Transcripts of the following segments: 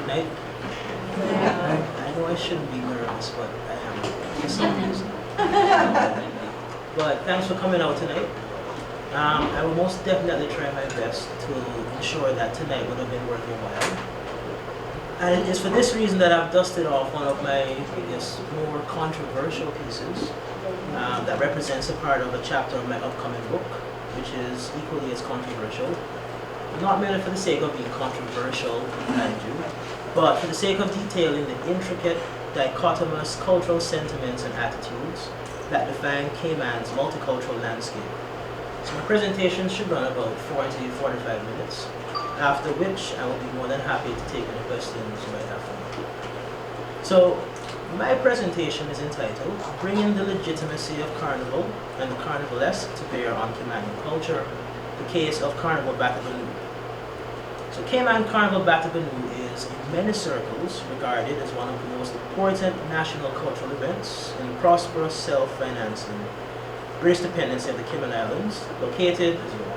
tonight? I know I shouldn't be nervous, but I am for some reason. But thanks for coming out tonight. I will most definitely try my best to ensure that tonight would have been worth your while. And it is for this reason that I've dusted off one of my, I guess, more controversial pieces that represents a part of a chapter of my upcoming book, which is equally as controversial. Not merely for the sake of being controversial, mind you, but for the sake of detailing the intricate, dichotomous cultural sentiments and attitudes that define Cayman's multicultural landscape. So my presentation should run about 40-45 minutes, after which I will be more than happy to take any questions you might have for me. So my presentation is entitled Bringing the Legitimacy of Carnival and the Carnivalesque to Bear on Caymanian Culture, the Case of Carnival Batabanu. So Cayman Carnival Batabanu is, in many circles, regarded as one of the most important national cultural events in the prosperous, self-financing British dependency of the Cayman Islands, located, as you know,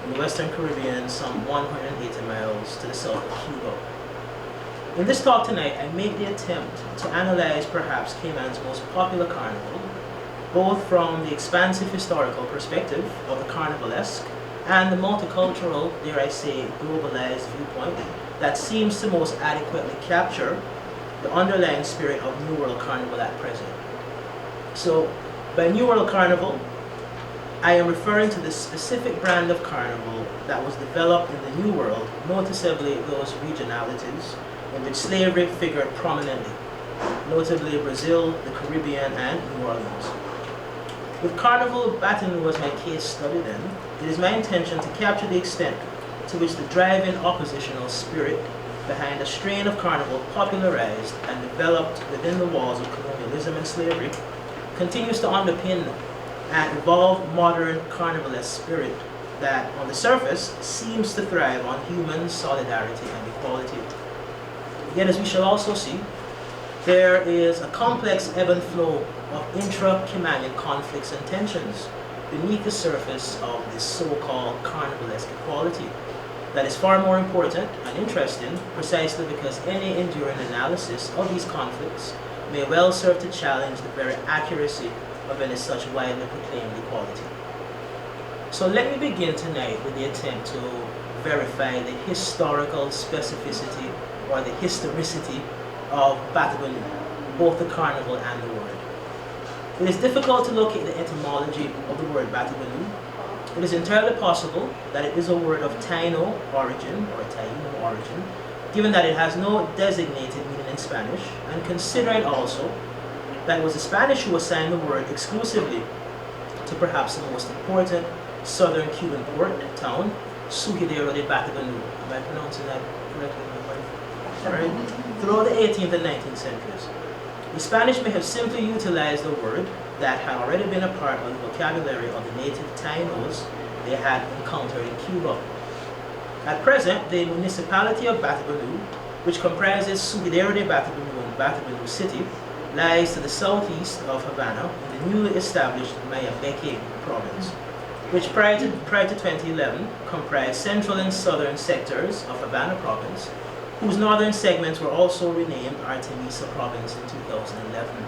in the Western Caribbean, some 180 miles to the south of Cuba. In this talk tonight, I make the attempt to analyze perhaps Cayman's most popular carnival, both from the expansive historical perspective of the carnivalesque and the multicultural, dare I say, globalized viewpoint that seems to most adequately capture the underlying spirit of New World Carnival at present. So, by New World Carnival, I am referring to the specific brand of carnival that was developed in the New World, noticeably those regionalities in which slavery figured prominently, notably Brazil, the Caribbean, and New Orleans. With Carnival Batabanu as my case study then, it is my intention to capture the extent to which the driving oppositional spirit behind a strain of carnival popularized and developed within the walls of colonialism and slavery continues to underpin and evolve modern carnivalesque spirit that, on the surface, seems to thrive on human solidarity and equality. Yet, as we shall also see, there is a complex ebb and flow of intra-Caymanian conflicts and tensions beneath the surface of this so-called carnivalesque equality that is far more important and interesting precisely because any enduring analysis of these conflicts may well serve to challenge the very accuracy of any such widely proclaimed equality. So let me begin tonight with the attempt to verify the historical specificity or the historicity of Batabanu, both the carnival and the word. It is difficult to locate the etymology of the word Batabanu. It is entirely possible that it is a word of Taino origin, or Taino origin, given that it has no designated meaning in Spanish, and considering also that it was the Spanish who assigned the word exclusively to perhaps the most important southern Cuban port town, Surgidero de Batabanu. Am I pronouncing that correctly? Right? Throughout the 18th and 19th centuries, the Spanish may have simply utilized a word that had already been a part of the vocabulary of the native Tainos they had encountered in Cuba. At present, the municipality of Batabanu, which comprises Surgidero de Batabanu and Batabanu City, lies to the southeast of Havana in the newly established Mayabeque province, which prior to 2011 comprised central and southern sectors of Havana province, whose northern segments were also renamed Artemisa province in 2011.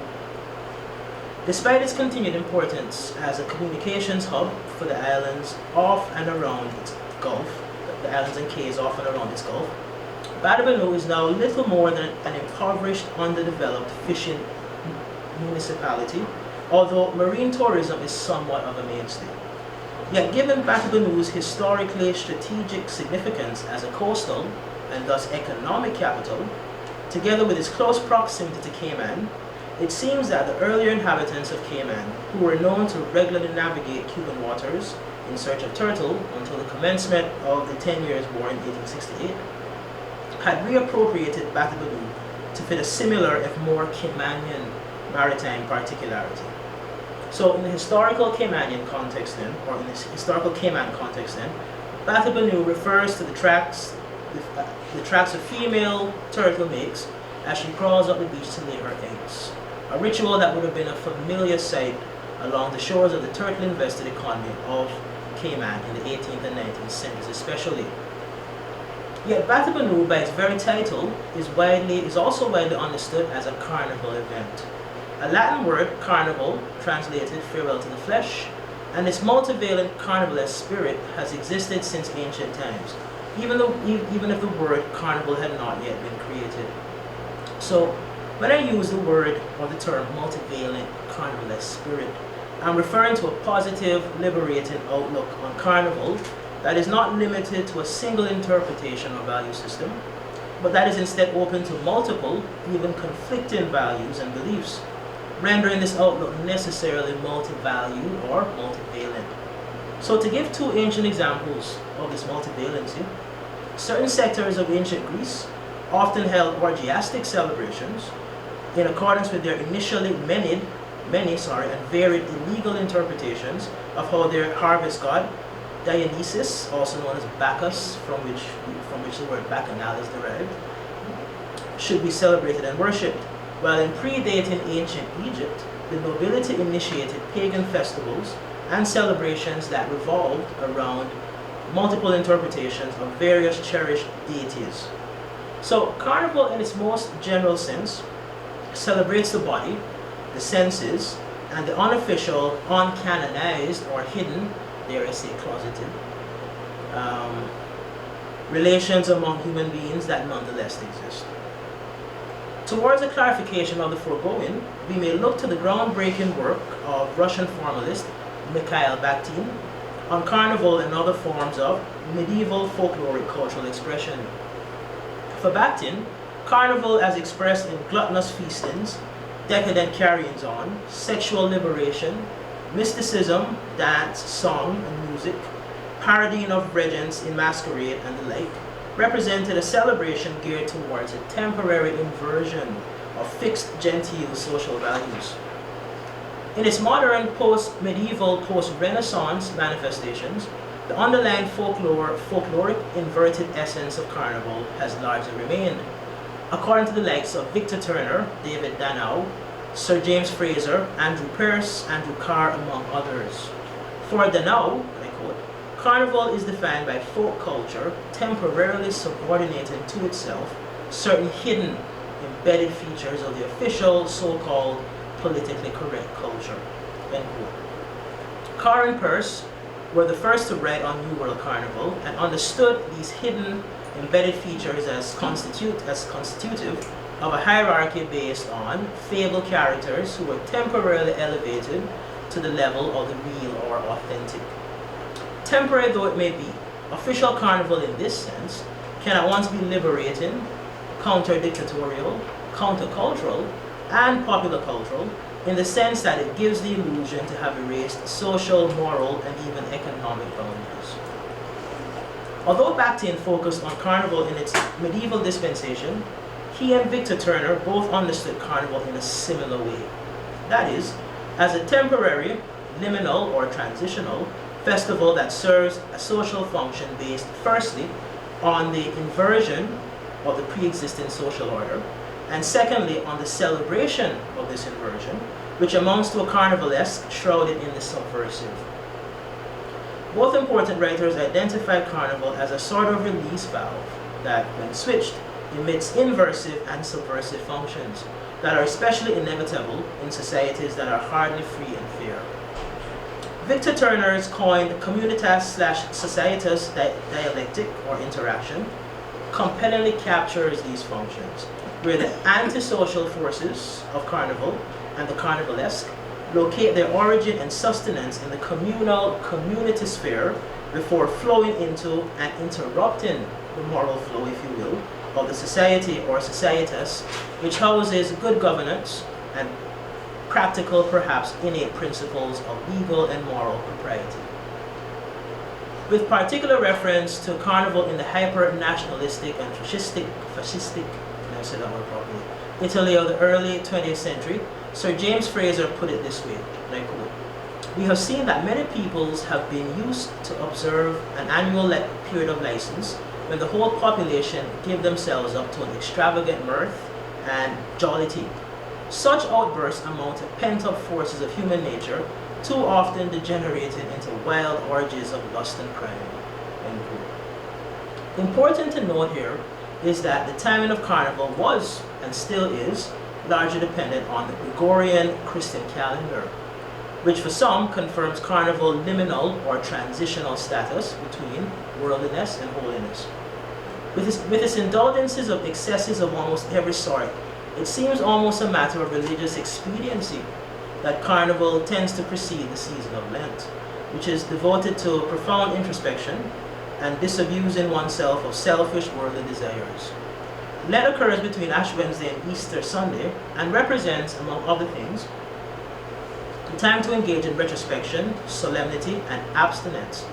Despite its continued importance as a communications hub for the islands off and around its Gulf, the islands and cays off and around its Gulf, Batabanu is now little more than an impoverished, underdeveloped fishing municipality, although marine tourism is somewhat of a mainstay. Yet given Batabanu's historically strategic significance as a coastal and thus economic capital, together with its close proximity to Cayman, it seems that the earlier inhabitants of Cayman, who were known to regularly navigate Cuban waters in search of turtle until the commencement of the 10 Years' War in 1868, had reappropriated Batabanu to fit a similar, if more Caymanian maritime particularity. So in the historical Caymanian context then, or in this historical Cayman context then, Batabanu refers to the tracks a female turtle makes as she crawls up the beach to lay her eggs, a ritual that would have been a familiar sight along the shores of the turtle-invested economy of Cayman in the 18th and 19th centuries especially. Yet Batabanu, by its very title, is also widely understood as a carnival event. A Latin word, carnival, translated farewell to the flesh, and its multivalent carnivalesque spirit has existed since ancient times, even if the word carnival had not yet been created. So, when I use the word or the term multivalent carnivalesque spirit, I'm referring to a positive, liberating outlook on carnival that is not limited to a single interpretation or value system, but that is instead open to multiple, even conflicting values and beliefs, rendering this outlook necessarily multi-value or multivalent. So to give two ancient examples of this multivalency, certain sectors of ancient Greece often held orgiastic celebrations in accordance with their initially many and varied illegal interpretations of how their harvest god, Dionysus, also known as Bacchus, from which the word bacchanal is derived, should be celebrated and worshipped. While in predating ancient Egypt, the nobility initiated pagan festivals and celebrations that revolved around multiple interpretations of various cherished deities. So, carnival in its most general sense celebrates the body, the senses, and the unofficial, uncanonized, or hidden, dare I say closeted, relations among human beings that nonetheless exist. Towards a clarification of the foregoing, we may look to the groundbreaking work of Russian formalist Mikhail Bakhtin on carnival and other forms of medieval folkloric cultural expression. For Bakhtin, carnival as expressed in gluttonous feastings, decadent carryings on, sexual liberation, mysticism, dance, song, and music, parodying of regents in masquerade and the like, represented a celebration geared towards a temporary inversion of fixed genteel social values. In its modern, post-medieval, post-Renaissance manifestations, the underlying folkloric inverted essence of carnival has largely remained. According to the likes of Victor Turner, David Danow, Sir James Fraser, Andrew Pearce, Andrew Carr, among others. For Danow, I quote, carnival is defined by folk culture temporarily subordinating to itself certain hidden, embedded features of the official, so-called politically correct culture. End quote. Carr and Pearce were the first to write on New World Carnival and understood these hidden, embedded features as constitutive of a hierarchy based on fabled characters who were temporarily elevated to the level of the real or authentic. Temporary though it may be, official carnival in this sense can at once be liberating, counter-dictatorial, counter-cultural, and popular cultural in the sense that it gives the illusion to have erased social, moral, and even economic boundaries. Although Bakhtin focused on carnival in its medieval dispensation, he and Victor Turner both understood carnival in a similar way. That is, as a temporary, liminal, or transitional festival that serves a social function based firstly on the inversion of the pre-existing social order, and secondly on the celebration of this inversion, which amounts to a carnivalesque shrouded in the subversive. Both important writers identified carnival as a sort of release valve that, when switched, emits inversive and subversive functions that are especially inevitable in societies that are hardly free and fair. Victor Turner's coined communitas/societas dialectic or interaction compellingly captures these functions, where the antisocial forces of carnival and the carnivalesque locate their origin and sustenance in the communal community sphere before flowing into and interrupting the moral flow, if you will, of the society or societas, which houses good governance and practical, perhaps innate principles of legal and moral propriety. With particular reference to carnival in the hyper-nationalistic and fascistic, can I say that word properly, Italy of the early 20th century, Sir James Fraser put it this way, and I quote, "We have seen that many peoples have been used to observe an annual period of license when the whole population give themselves up to an extravagant mirth and jollity. Such outbursts amount to pent-up forces of human nature, too often degenerated into wild orgies of lust and crime." End quote. Important to note here is that the timing of Carnival was, and still is, largely dependent on the Gregorian Christian calendar, which for some confirms Carnival liminal or transitional status between worldliness and holiness. With its indulgences of excesses of almost every sort, it seems almost a matter of religious expediency that Carnival tends to precede the season of Lent, which is devoted to profound introspection and disabusing oneself of selfish worldly desires. Lent occurs between Ash Wednesday and Easter Sunday and represents, among other things, the time to engage in retrospection, solemnity, and abstinence.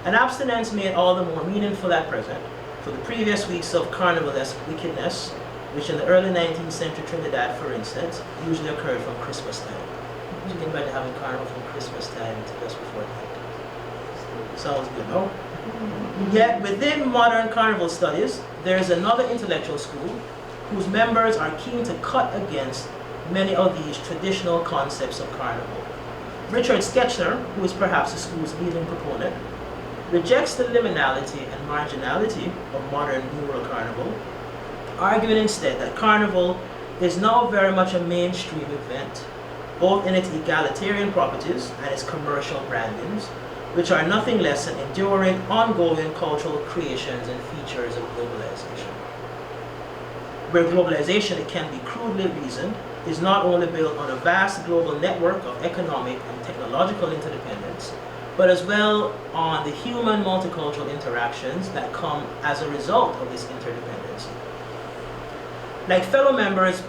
An abstinence made all the more meaningful at present for the previous weeks of carnivalesque wickedness, which in the early 19th century Trinidad, for instance, usually occurred from Christmas time. You can imagine having carnival from Christmas time to just before Lent. Sounds good, no? Yet within modern carnival studies, there is another intellectual school whose members are keen to cut against many of these traditional concepts of carnival. Richard Schechner, who is perhaps the school's leading proponent, rejects the liminality and marginality of modern New World Carnival, arguing instead that Carnival is now very much a mainstream event, both in its egalitarian properties and its commercial brandings, which are nothing less than enduring, ongoing cultural creations and features of globalization. Where globalization, it can be crudely reasoned, is not only built on a vast global network of economic and technological interdependence, but as well on the human multicultural interactions that come as a result of this interdependence. Like fellow members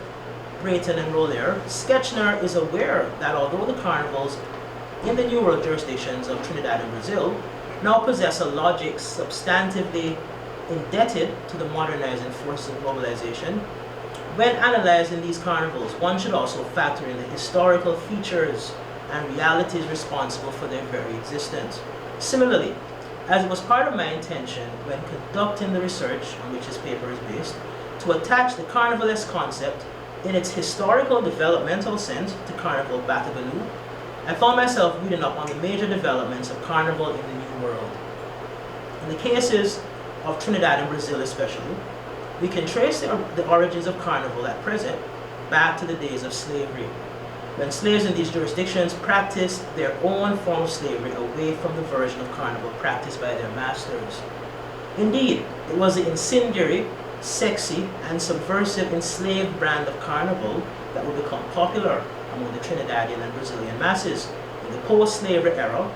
Brayton and Rollier, Schechner is aware that although the carnivals in the New World jurisdictions of Trinidad and Brazil now possess a logic substantively indebted to the modernizing forces of globalization, when analyzing these carnivals, one should also factor in the historical features and realities responsible for their very existence. Similarly, as it was part of my intention when conducting the research on which this paper is based, to attach the carnivalesque concept in its historical developmental sense to Carnival Batagaloo, I found myself reading up on the major developments of Carnival in the New World. In the cases of Trinidad and Brazil especially, we can trace the origins of Carnival at present back to the days of slavery, when slaves in these jurisdictions practiced their own form of slavery away from the version of Carnival practiced by their masters. Indeed, it was the incendiary, sexy, and subversive enslaved brand of Carnival that would become popular among the Trinidadian and Brazilian masses in the post-slavery era,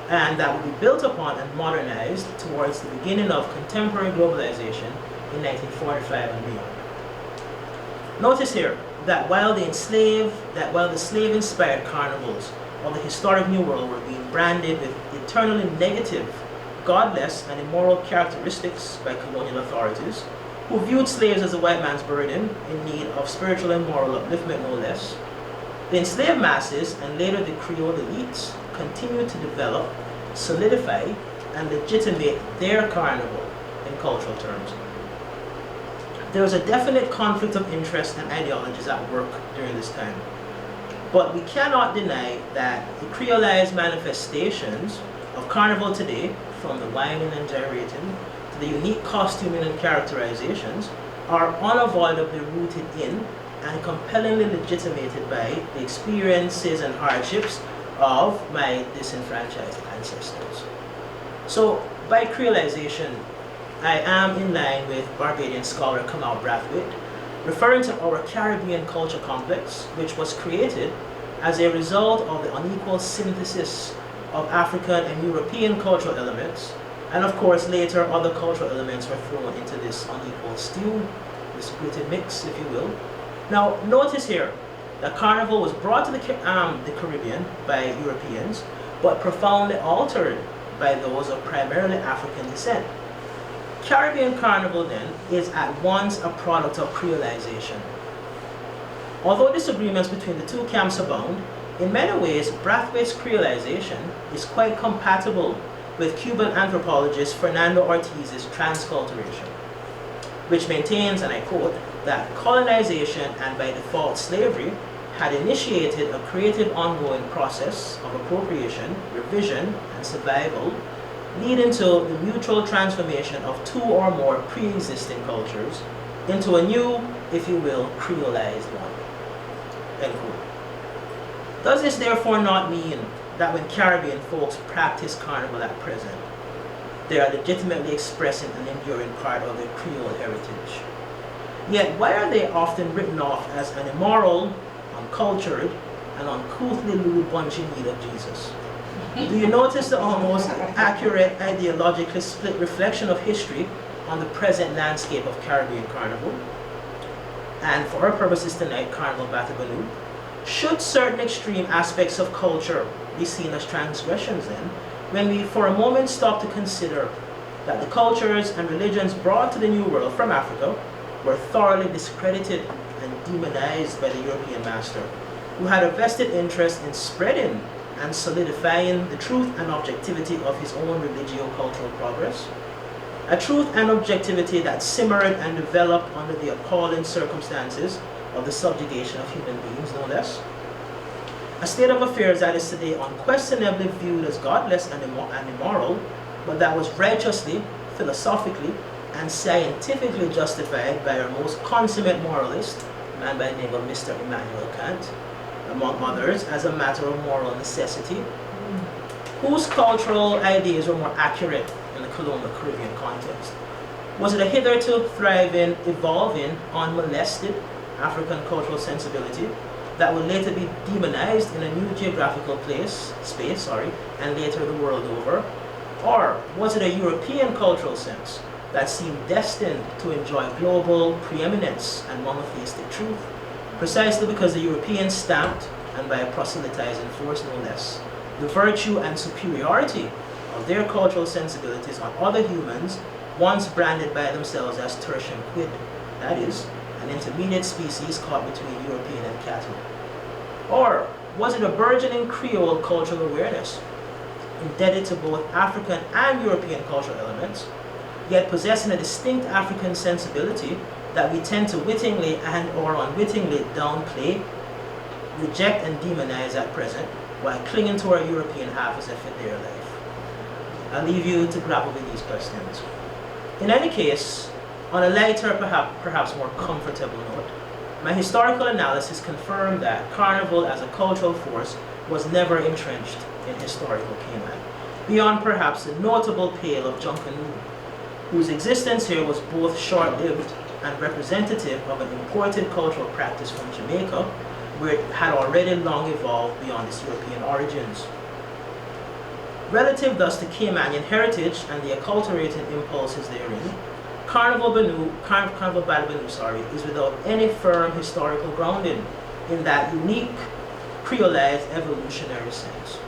and that would be built upon and modernized towards the beginning of contemporary globalization in 1945 and beyond. Notice here that while the slave-inspired carnivals of the historic New World were being branded with eternally negative, godless, and immoral characteristics by colonial authorities, who viewed slaves as a white man's burden in need of spiritual and moral upliftment no less, the enslaved masses and later the Creole elites continued to develop, solidify, and legitimate their carnival in cultural terms. There was a definite conflict of interest and ideologies at work during this time. But we cannot deny that the creolized manifestations of Carnival today, from the whining and gyrating to the unique costuming and characterizations, are unavoidably rooted in and compellingly legitimated by the experiences and hardships of my disenfranchised ancestors. So, by creolization, I am in line with Barbadian scholar Kamal Brathwaite, referring to our Caribbean culture complex, which was created as a result of the unequal synthesis of African and European cultural elements, and of course later other cultural elements were thrown into this unequal stew, this gritted mix, if you will. Now, notice here that Carnival was brought to the Caribbean by Europeans, but profoundly altered by those of primarily African descent. Caribbean Carnival, then, is at once a product of creolization. Although disagreements between the two camps abound, in many ways, Brathwaite's creolization is quite compatible with Cuban anthropologist Fernando Ortiz's transculturation, which maintains, and I quote, that colonization and by default slavery had initiated a creative ongoing process of appropriation, revision, and survival leading to the mutual transformation of two or more pre-existing cultures into a new, if you will, creolized one. End quote. Does this therefore not mean that when Caribbean folks practice Carnival at present, they are legitimately expressing an enduring part of their Creole heritage? Yet why are they often written off as an immoral, uncultured, and uncouthly lewd bunch in need of Jesus? Do you notice the almost accurate, ideologically split reflection of history on the present landscape of Caribbean Carnival? And for our purposes tonight, Carnival Batabanu, should certain extreme aspects of culture be seen as transgressions then, when we for a moment stop to consider that the cultures and religions brought to the New World from Africa were thoroughly discredited and demonized by the European master, who had a vested interest in spreading and solidifying the truth and objectivity of his own religio-cultural progress, a truth and objectivity that simmered and developed under the appalling circumstances of the subjugation of human beings, no less. A state of affairs that is today unquestionably viewed as godless and immoral, but that was righteously, philosophically, and scientifically justified by our most consummate moralist, a man by the name of Mr. Immanuel Kant, among others, as a matter of moral necessity, whose cultural ideas were more accurate in the colonial Caribbean context. Was it a hitherto thriving, evolving, unmolested African cultural sensibility that would later be demonized in a new geographical space, and later the world over? Or was it a European cultural sense that seemed destined to enjoy global preeminence and monotheistic truth, precisely because the Europeans stamped, and by a proselytizing force no less, the virtue and superiority of their cultural sensibilities on other humans once branded by themselves as tertium quid, that is, an intermediate species caught between European and cattle? Or was it a burgeoning Creole cultural awareness, indebted to both African and European cultural elements, yet possessing a distinct African sensibility that we tend to wittingly and or unwittingly downplay, reject and demonize at present, while clinging to our European half as if it their life? I'll leave you to grapple with these questions. In any case, on a lighter, perhaps more comfortable note, my historical analysis confirmed that Carnival as a cultural force was never entrenched in historical Cayman, beyond perhaps the notable pale of Junkanoo, whose existence here was both short-lived and representative of an imported cultural practice from Jamaica, where it had already long evolved beyond its European origins. Relative thus to Caymanian heritage and the acculturating impulses therein, Carnival Batabanu, is without any firm historical grounding in that unique creolized evolutionary sense.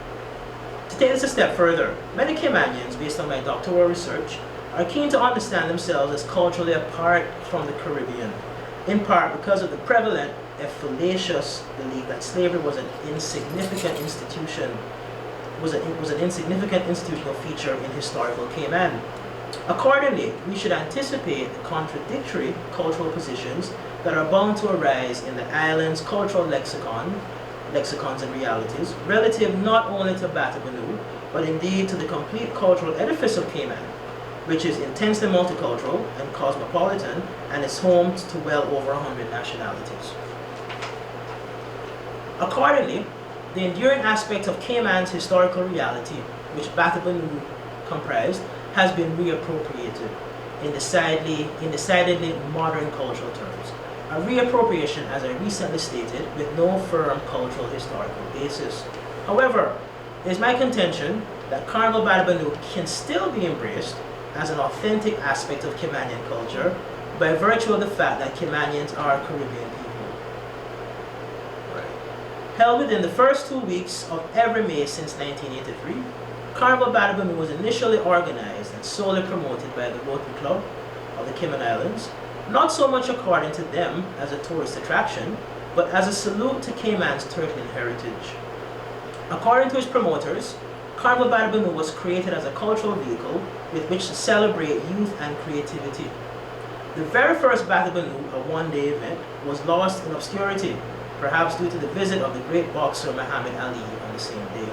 To take this a step further, many Caymanians, based on my doctoral research, are keen to understand themselves as culturally apart from the Caribbean, in part because of the prevalent, if fallacious, belief that slavery was an insignificant institution, was an insignificant institutional feature in historical Cayman. Accordingly, we should anticipate the contradictory cultural positions that are bound to arise in the island's cultural lexicons and realities, relative not only to Batabanu, but indeed to the complete cultural edifice of Cayman, which is intensely multicultural and cosmopolitan, and is home to well over 100 nationalities. Accordingly, the enduring aspect of Cayman's historical reality, which Batabanu comprised, has been reappropriated in decidedly modern cultural terms. A reappropriation, as I recently stated, with no firm cultural historical basis. However, it is my contention that Carnival Batabanu can still be embraced as an authentic aspect of Caymanian culture by virtue of the fact that Caymanians are Caribbean people. Held within the first 2 weeks of every May since 1983, Carnival Batabanu was initially organized and solely promoted by the Rotary Club of the Cayman Islands, not so much according to them as a tourist attraction, but as a salute to Cayman's turtling heritage. According to its promoters, Carnival Batabanu was created as a cultural vehicle with which to celebrate youth and creativity. The very first Batabanu, a one-day event, was lost in obscurity, perhaps due to the visit of the great boxer Muhammad Ali on the same day.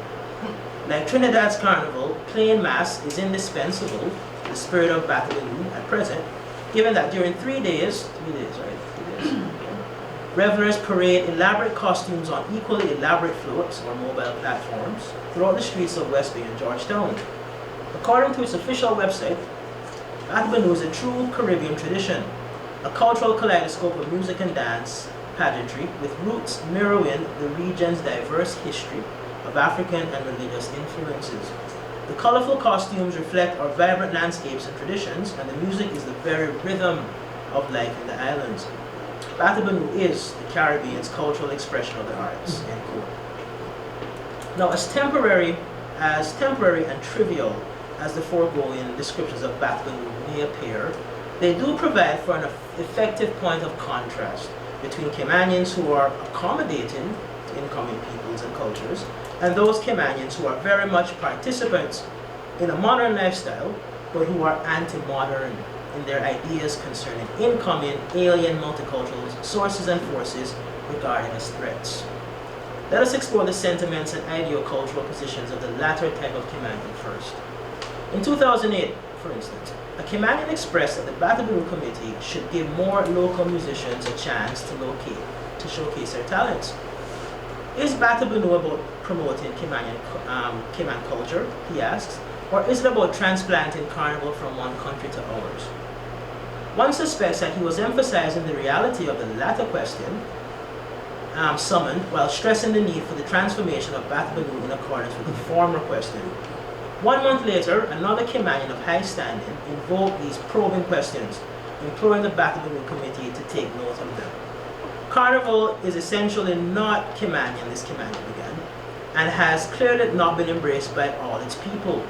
Like Trinidad's Carnival, plain mass is indispensable to the spirit of Batabanu at present, given that during 3 days, revelers parade elaborate costumes on equally elaborate floats or mobile platforms throughout the streets of West Bay and Georgetown. According to its official website, Batabanu is a true Caribbean tradition, a cultural kaleidoscope of music and dance pageantry with roots mirroring the region's diverse history of African and religious influences. The colorful costumes reflect our vibrant landscapes and traditions, and the music is the very rhythm of life in the islands. Batabanu is the Caribbean's cultural expression of the arts. End quote. Now, as temporary and trivial as the foregoing descriptions of Batabanu may appear, they do provide for an effective point of contrast between Caymanians who are accommodating to incoming peoples and cultures, and those Caymanians who are very much participants in a modern lifestyle, but who are anti-modern in their ideas concerning incoming alien multicultural sources and forces regarded as threats. Let us explore the sentiments and ideocultural positions of the latter type of Caymanian first. In 2008, for instance, a Caymanian expressed that the Batabanu Committee should give more local musicians a chance to showcase their talents. Is Batabanu about promoting Cayman culture, he asks, or is it about transplanting Carnival from one country to ours? One suspects that he was emphasizing the reality of the latter question summoned while stressing the need for the transformation of Batabanu in accordance with the former question. 1 month later, another Caymanian of high standing invoked these probing questions, imploring the Batabanu Committee to take note of them. Carnival is essentially not Caymanian, this Caymanian began, and has clearly not been embraced by all its people.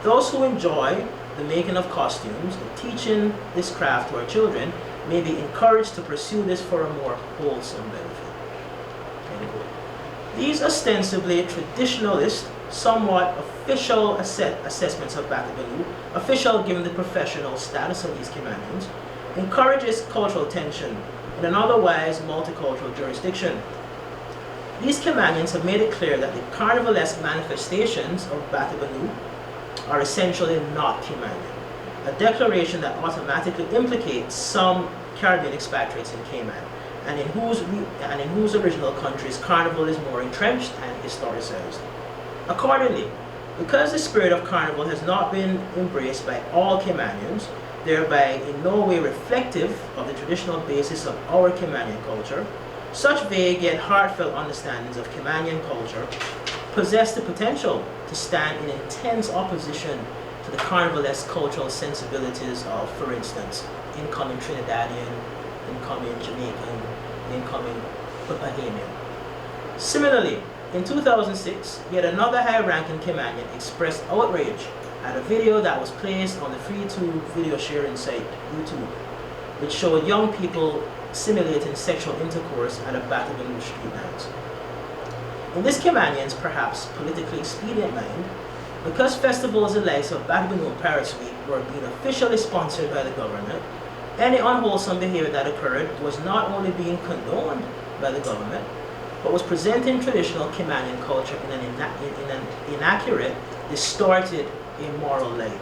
Those who enjoy the making of costumes and teaching this craft to our children may be encouraged to pursue this for a more wholesome benefit. These ostensibly traditionalist, somewhat official assessments of Batabanu, official given the professional status of these Caymanians, encourages cultural tension in an otherwise multicultural jurisdiction. These Caymanians have made it clear that the carnivalesque manifestations of Batabanu are essentially not Caymanian, a declaration that automatically implicates some Caribbean expatriates in Cayman, and in whose original countries Carnival is more entrenched and historicized. Accordingly, because the spirit of Carnival has not been embraced by all Caymanians, thereby in no way reflective of the traditional basis of our Caymanian culture, such vague yet heartfelt understandings of Caymanian culture possess the potential to stand in intense opposition to the carnivalesque cultural sensibilities of, for instance, incoming Trinidadian, incoming Jamaican, incoming Bahamian. Similarly, in 2006, yet another high-ranking Caymanian expressed outrage at a video that was placed on the free-to video sharing site YouTube, which showed young people simulating sexual intercourse at a Batabanu street night. In this Caymanian's perhaps politically expedient mind, because festivals the likes of Batabanu and Paris Week were being officially sponsored by the government, any unwholesome behavior that occurred was not only being condoned by the government, but was presenting traditional Caymanian culture in an inaccurate, distorted, immoral light.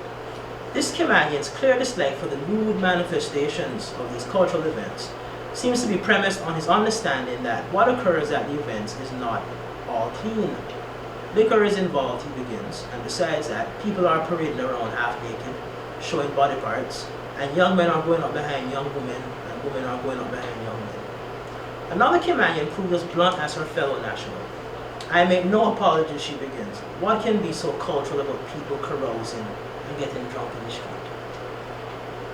This Caymanian's clear dislike for the lewd manifestations of these cultural events seems to be premised on his understanding that what occurs at the events is not all clean. Liquor is involved, he begins, and besides that, people are parading around half naked, showing body parts, and young men are going up behind young women, and women are going up behind young men. Another Caymanian proved as blunt as her fellow national. I make no apologies, she begins. What can be so cultural about people carousing and getting drunk in the street?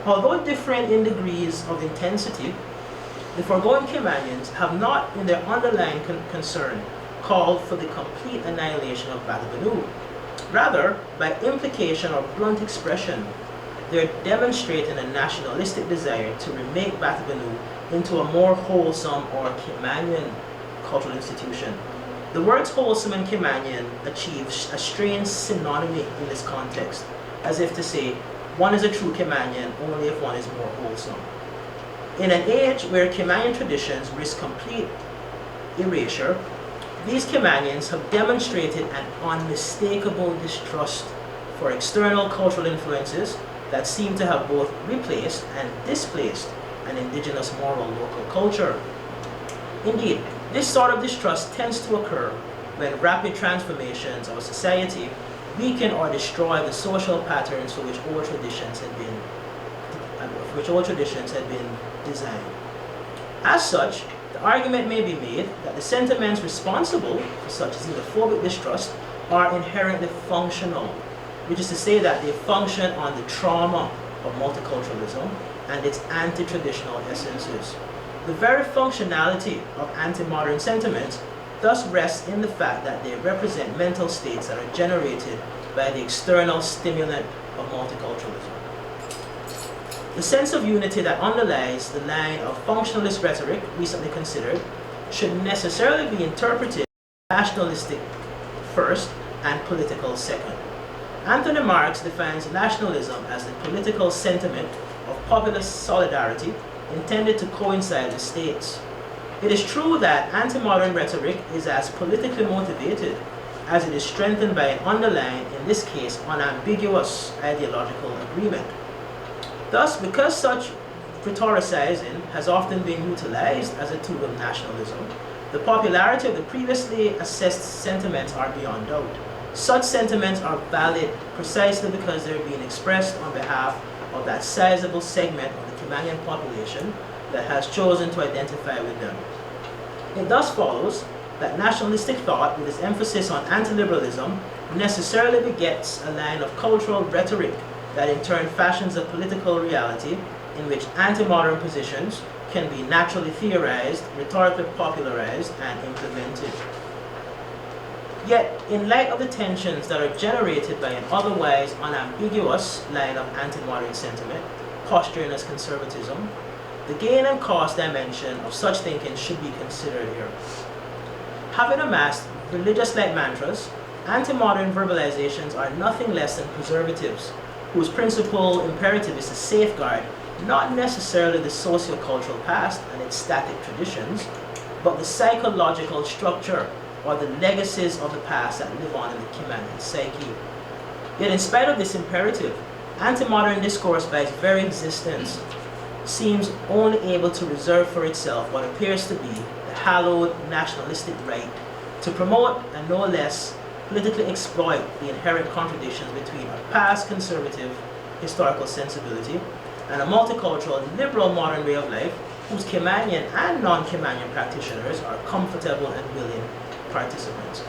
Although different in degrees of intensity, the foregoing Caymanians have not, in their underlying concern, called for the complete annihilation of Batabanu. Rather, by implication or blunt expression, they're demonstrating a nationalistic desire to remake Batabanu into a more wholesome or Caymanian cultural institution. The words wholesome and Caymanian achieve a strange synonymy in this context, as if to say, one is a true Caymanian only if one is more wholesome. In an age where Caymanian traditions risk complete erasure, these Caymanians have demonstrated an unmistakable distrust for external cultural influences that seem to have both replaced and displaced an indigenous moral local culture. Indeed, this sort of distrust tends to occur when rapid transformations of a society weaken or destroy the social patterns for which old traditions had been designed. As such, the argument may be made that the sentiments responsible for such xenophobic distrust are inherently functional, which is to say that they function on the trauma of multiculturalism and its anti-traditional essences. The very functionality of anti-modern sentiments thus rests in the fact that they represent mental states that are generated by the external stimulant of multiculturalism. The sense of unity that underlies the line of functionalist rhetoric recently considered should necessarily be interpreted nationalistic first and political second. Anthony Marx defines nationalism as the political sentiment of popular solidarity intended to coincide with states. It is true that anti-modern rhetoric is as politically motivated as it is strengthened by an underlying, in this case, unambiguous ideological agreement. Thus, because such rhetoricizing has often been utilized as a tool of nationalism, the popularity of the previously assessed sentiments are beyond doubt. Such sentiments are valid precisely because they're being expressed on behalf of that sizable segment of the Caymanian population that has chosen to identify with them. It thus follows that nationalistic thought, with its emphasis on anti-liberalism, necessarily begets a line of cultural rhetoric that in turn fashions a political reality in which anti-modern positions can be naturally theorized, rhetorically popularized, and implemented. Yet, in light of the tensions that are generated by an otherwise unambiguous line of anti-modern sentiment, posturing as conservatism, the gain and cost dimension of such thinking should be considered here. Having amassed religious-like mantras, anti-modern verbalizations are nothing less than preservatives, whose principal imperative is to safeguard not necessarily the socio-cultural past and its static traditions, but the psychological structure or the legacies of the past that live on in the Caymanian psyche. Yet in spite of this imperative, anti-modern discourse by its very existence seems only able to reserve for itself what appears to be the hallowed nationalistic right to promote and no less politically exploit the inherent contradictions between a past conservative historical sensibility and a multicultural liberal modern way of life whose Caymanian and non-Caymanian practitioners are comfortable and willing participants.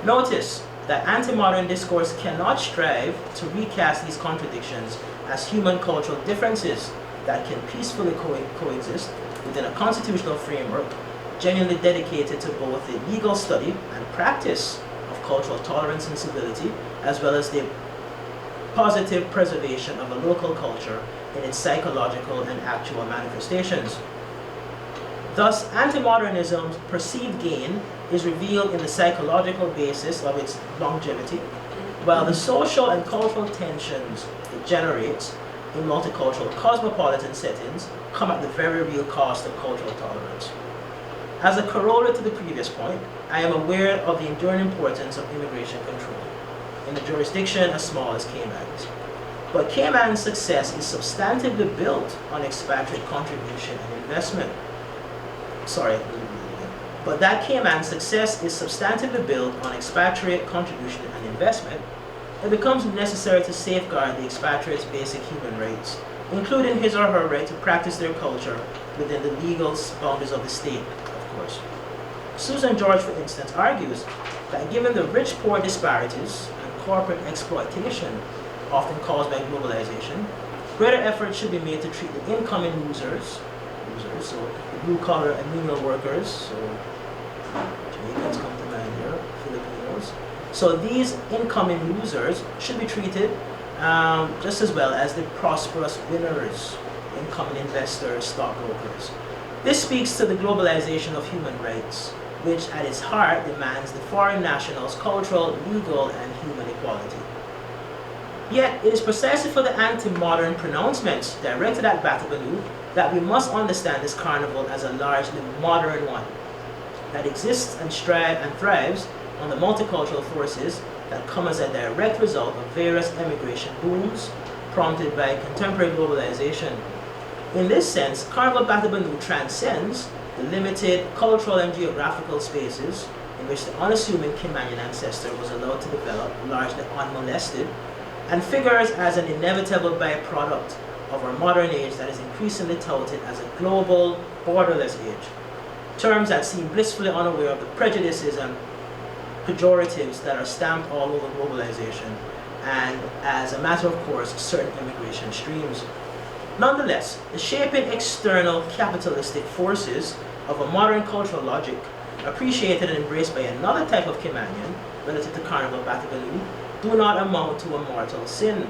Notice that anti-modern discourse cannot strive to recast these contradictions as human cultural differences that can peacefully coexist within a constitutional framework genuinely dedicated to both the legal study and practice of cultural tolerance and civility, as well as the positive preservation of a local culture in its psychological and actual manifestations. Thus, anti-modernism's perceived gain is revealed in the psychological basis of its longevity, while the social and cultural tensions it generates in multicultural cosmopolitan settings come at the very real cost of cultural tolerance. As a corollary to the previous point, I am aware of the enduring importance of immigration control in a jurisdiction as small as Cayman's. But Cayman's success is substantively built on expatriate contribution and investment. But that Cayman's success is substantively built on expatriate contribution and investment, it becomes necessary to safeguard the expatriate's basic human rights, including his or her right to practice their culture within the legal boundaries of the state, of course. Susan George, for instance, argues that given the rich-poor disparities and corporate exploitation often caused by globalization, greater effort should be made to treat the incoming losers, so the blue-collar and menial workers, so Jamaicans come to mind here, Filipinos. So these incoming losers should be treated just as well as the prosperous winners, incoming investors, stockbrokers. This speaks to the globalization of human rights, which at its heart demands the foreign nationals' cultural, legal, and human equality. Yet, it is precisely for the anti-modern pronouncements directed at Batabanu that we must understand this carnival as a largely modern one that exists and thrives on the multicultural forces that come as a direct result of various emigration booms prompted by contemporary globalization. In this sense, Carnival Batabanu transcends the limited cultural and geographical spaces in which the unassuming Caymanian ancestor was allowed to develop largely unmolested, and figures as an inevitable byproduct of our modern age that is increasingly touted as a global, borderless age. Terms that seem blissfully unaware of the prejudices and pejoratives that are stamped all over globalization, and as a matter of course, certain immigration streams. Nonetheless, the shaping external capitalistic forces of a modern cultural logic, appreciated and embraced by another type of Caymanian relative to Carnival Batabanu, do not amount to a mortal sin,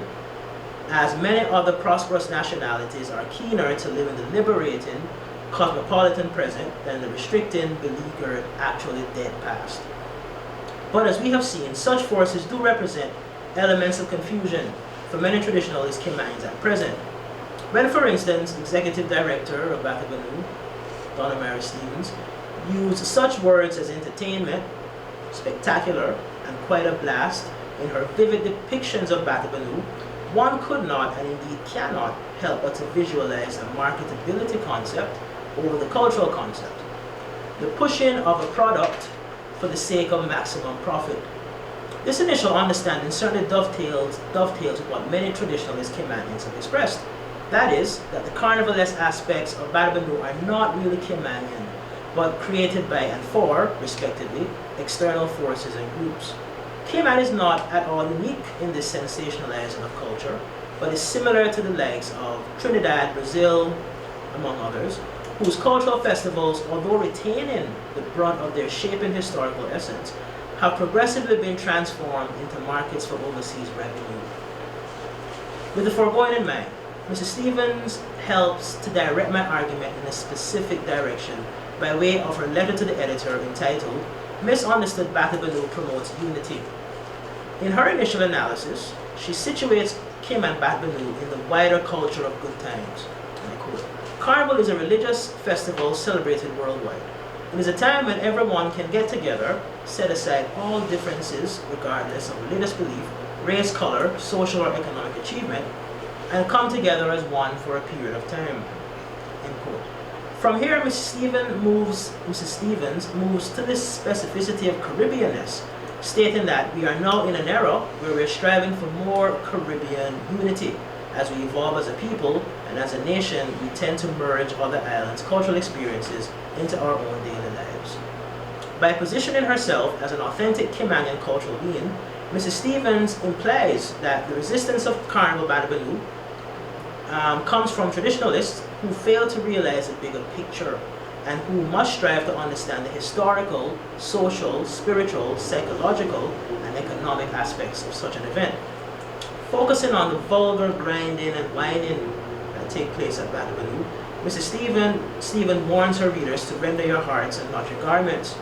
as many other prosperous nationalities are keener to live in the liberating, cosmopolitan present than the restricting, beleaguered, actually dead past. But as we have seen, such forces do represent elements of confusion for many traditionalist Caymanians at present. When, for instance, Executive Director of Batabanu, Donna Mary Stevens, used such words as entertainment, spectacular, and quite a blast in her vivid depictions of Batabanu, one could not, and indeed cannot, help but to visualize a marketability concept over the cultural concept. The pushing of a product for the sake of maximum profit. This initial understanding certainly dovetails with what many traditionalist Caymanians have expressed. That is, that the carnivalesque aspects of Batabanu are not really Caymanian, but created by and for, respectively, external forces and groups. Cayman is not at all unique in this sensationalizing of culture, but is similar to the likes of Trinidad, Brazil, among others, whose cultural festivals, although retaining the brunt of their shaping historical essence, have progressively been transformed into markets for overseas revenue. With the foregoing in mind, Mrs. Stevens helps to direct my argument in a specific direction by way of her letter to the editor entitled Misunderstood Batabanu Promotes Unity. In her initial analysis, she situates Cayman Batabanu in the wider culture of good times. And I quote, Carnival is a religious festival celebrated worldwide. It is a time when everyone can get together, set aside all differences regardless of religious belief, race, color, social or economic achievement, and come together as one for a period of time. End quote. From here, Mrs. Stevens moves to this specificity of Caribbeanness, stating that we are now in an era where we're striving for more Caribbean unity. As we evolve as a people and as a nation, we tend to merge other islands' cultural experiences into our own daily lives. By positioning herself as an authentic Caymanian cultural being, Mrs. Stevens implies that the resistance of Carnival Batabanu comes from traditionalists who fail to realize the bigger picture and who must strive to understand the historical, social, spiritual, psychological, and economic aspects of such an event. Focusing on the vulgar grinding and whining that take place at Batabanu, Mrs. Stevens warns her readers to render your hearts and not your garments,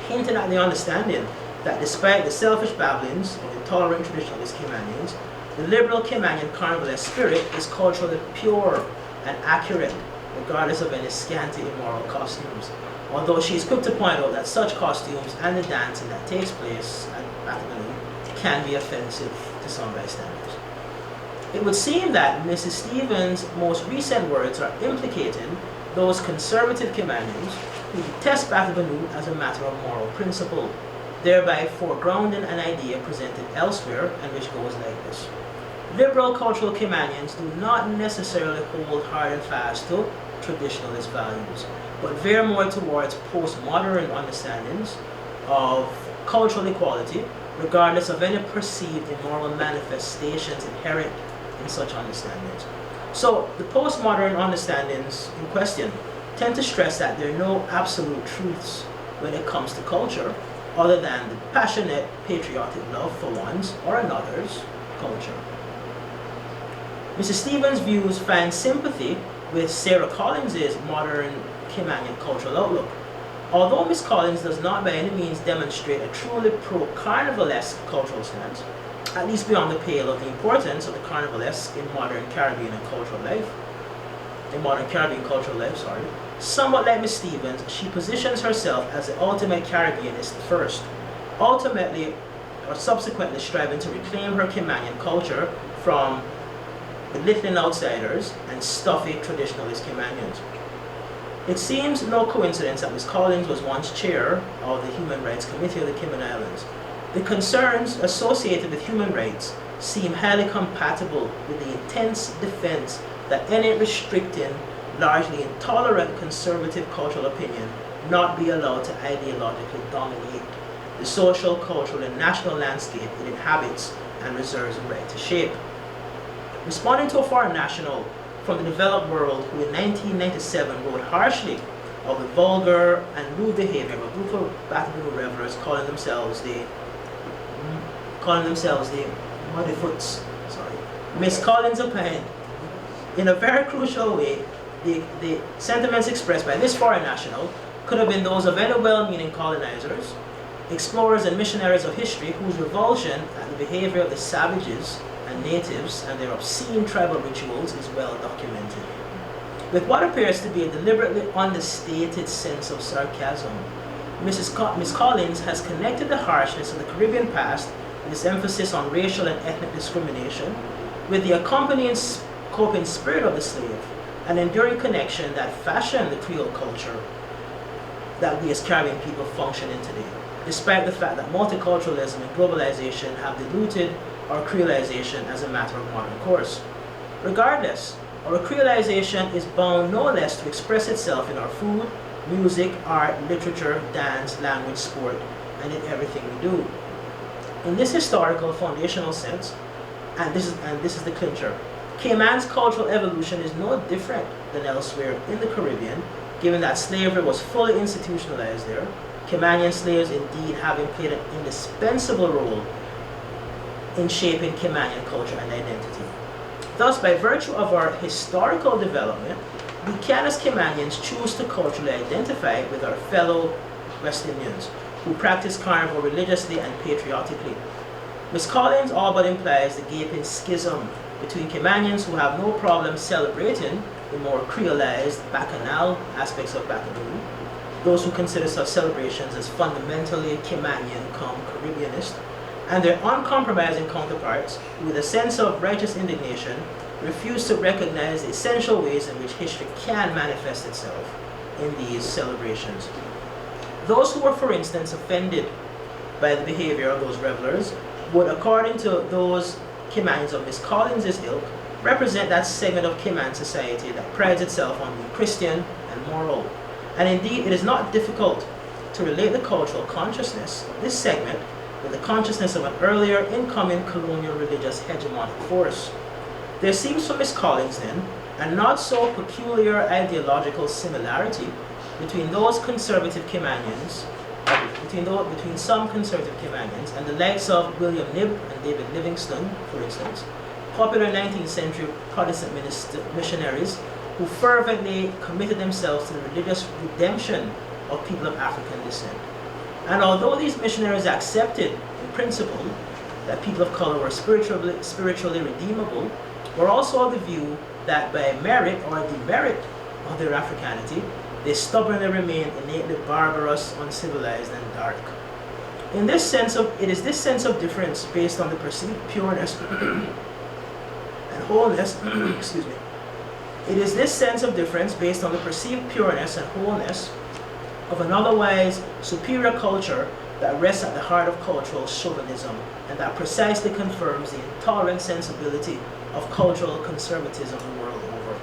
hinting at the understanding that despite the selfish babblings of intolerant traditionalist Caymanians, the liberal Caymanian carnivalesque spirit is culturally pure and accurate, regardless of any scanty immoral costumes, although she is quick to point out that such costumes and the dancing that takes place at Batabanu can be offensive to some bystanders. It would seem that Mrs. Stevens' most recent words are implicating those conservative Caymanians who detest Batabanu as a matter of moral principle, thereby foregrounding an idea presented elsewhere and which goes like this. Liberal cultural Caymanians do not necessarily hold hard and fast to traditionalist values, but veer more towards postmodern understandings of cultural equality, regardless of any perceived immoral manifestations inherent in such understandings. So, the postmodern understandings in question tend to stress that there are no absolute truths when it comes to culture, other than the passionate patriotic love for one's or another's culture. Mrs. Stevens' views find sympathy with Sarah Collins's modern Caymanian cultural outlook. Although Miss Collins does not by any means demonstrate a truly pro-carnivalesque cultural stance, at least beyond the pale of the importance of the carnivalesque in modern Caribbean cultural life, somewhat like Miss Stevens, she positions herself as the ultimate Caribbeanist first, ultimately or subsequently striving to reclaim her Caymanian culture from belittling outsiders and stuffy traditionalist Caymanians. It seems no coincidence that Ms. Collins was once chair of the Human Rights Committee of the Cayman Islands. The concerns associated with human rights seem highly compatible with the intense defense that any restricting, largely intolerant conservative cultural opinion not be allowed to ideologically dominate the social, cultural, and national landscape it inhabits and reserves the right to shape. Responding to a foreign national from the developed world who in 1997 wrote harshly of the vulgar and rude behavior of a group of Bataboo revelers calling themselves the Muddyfoots, Miss Collins opined, in a very crucial way, the sentiments expressed by this foreign national could have been those of any well-meaning colonizers, explorers and missionaries of history whose revulsion at the behavior of the savages and natives and their obscene tribal rituals is well documented. With what appears to be a deliberately understated sense of sarcasm, Miss Collins has connected the harshness of the Caribbean past, and its emphasis on racial and ethnic discrimination, with the accompanying coping spirit of the slave, an enduring connection that fashioned the Creole culture that we as Caribbean people function in today, despite the fact that multiculturalism and globalization have diluted our creolization as a matter of modern course. Regardless, our creolization is bound no less to express itself in our food, music, art, literature, dance, language, sport, and in everything we do. In this historical foundational sense, and this is the clincher, Cayman's cultural evolution is no different than elsewhere in the Caribbean, given that slavery was fully institutionalized there, Caymanian slaves indeed having played an indispensable role in shaping Caymanian culture and identity. Thus, by virtue of our historical development, we can as Caymanians choose to culturally identify with our fellow West Indians who practice Carnival religiously and patriotically. Ms. Collins all but implies the gaping schism between Caymanians who have no problem celebrating the more creolized bacchanal aspects of Bacchanal, those who consider such celebrations as fundamentally Caymanian come Caribbeanist, and their uncompromising counterparts who, with a sense of righteous indignation, refuse to recognize the essential ways in which history can manifest itself in these celebrations. Those who were, for instance, offended by the behavior of those revelers would, according to those Caymanians of Miss Collins' ilk, represent that segment of Cayman society that prides itself on being Christian and moral. And indeed, it is not difficult to relate the cultural consciousness of this segment with the consciousness of an earlier incoming colonial religious hegemonic force. There seems for Miss Collins, then, a not so peculiar ideological similarity between those conservative Caymanians, between some conservative Caymanians and the likes of William Knibb and David Livingstone, for instance, popular 19th century Protestant missionaries who fervently committed themselves to the religious redemption of people of African descent. And although these missionaries accepted in principle that people of color were spiritually redeemable, were also of the view that by merit or demerit of their Africanity, they stubbornly remain innately barbarous, uncivilized, and dark. In this sense it is this sense of difference based on the perceived pureness and wholeness, excuse me. It is this sense of difference based on the perceived pureness and wholeness of an otherwise superior culture that rests at the heart of cultural chauvinism, and that precisely confirms the intolerant sensibility of cultural conservatism the world over.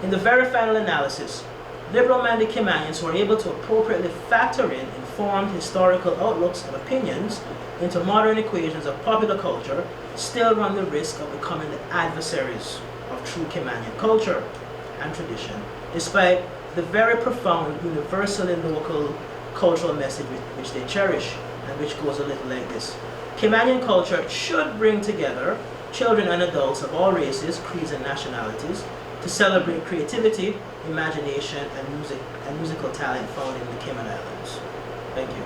In the very final analysis, liberal-minded Caymanians who are able to appropriately factor in informed historical outlooks and opinions into modern equations of popular culture still run the risk of becoming the adversaries of true Caymanian culture and tradition, despite the very profound, universally local cultural message which they cherish, and which goes a little like this. Caymanian culture should bring together children and adults of all races, creeds, and nationalities to celebrate creativity, imagination, and musical talent found in the Cayman Islands. Thank you.